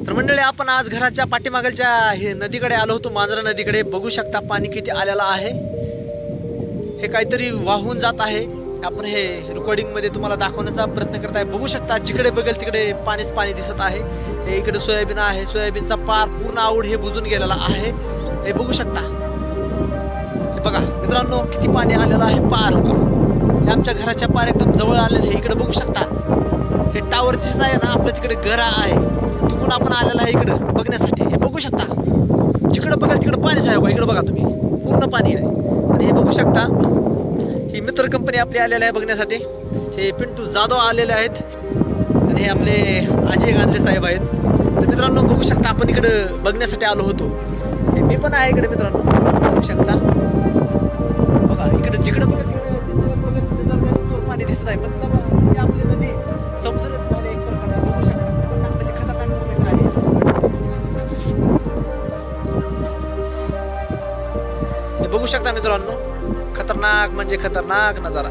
तर मंडळी आपण आज घराच्या पाठीमागलच्या हे नदीकडे आलो होतो, मांजरा नदीकडे. बघू शकता पाणी किती आलेलं आहे. हे काहीतरी वाहून जात आहे. आपण हे रेकॉर्डिंग मध्ये तुम्हाला दाखवण्याचा प्रयत्न करत आहे. बघू शकता जिकडे बघेल तिकडे पाणीच पाणी दिसत आहे. हे इकडे सोयाबीन आहे, सोयाबीनचा पार पूर्ण आवड हे बुजून गेलेला आहे. हे बघू शकता. हे बघा मित्रांनो किती पाणी आलेलं आहे. पार हे आमच्या घराच्या पार एकदम जवळ आलेलं आहे. इकडे बघू शकता हे टावर दिसत आहे ना, आपल्या तिकडे घर आहे, तिकडून आपण आलेला आहे इकडे बघण्यासाठी. हे बघू शकता जिकडे बघाल तिकडे पाणीच आहे. इकडे बघा तुम्ही पूर्ण पाणी आहे. आणि हे बघू शकता ही मित्र कंपनी आपली आलेली आहे बघण्यासाठी. हे पिंटू जाधव आलेले आहेत आणि हे आपले अजय गांधले साहेब आहेत. तर मित्रांनो बघू शकता आपण इकडे बघण्यासाठी आलो होतो. हे मी पण आहे इकडे मित्रांनो, बघू शकता. बघा इकडे जिकडे बघा तिकडे पाणी दिसत आहे. मतलब जी आपली नदी समुद्र एक प्रकारची बघू शकता. खतरनाक म्हणजे खतरनाक मोमेंट आहे. हे बघू शकता मित्रांनो, खतरनाक म्हणजे खतरनाक नजारा.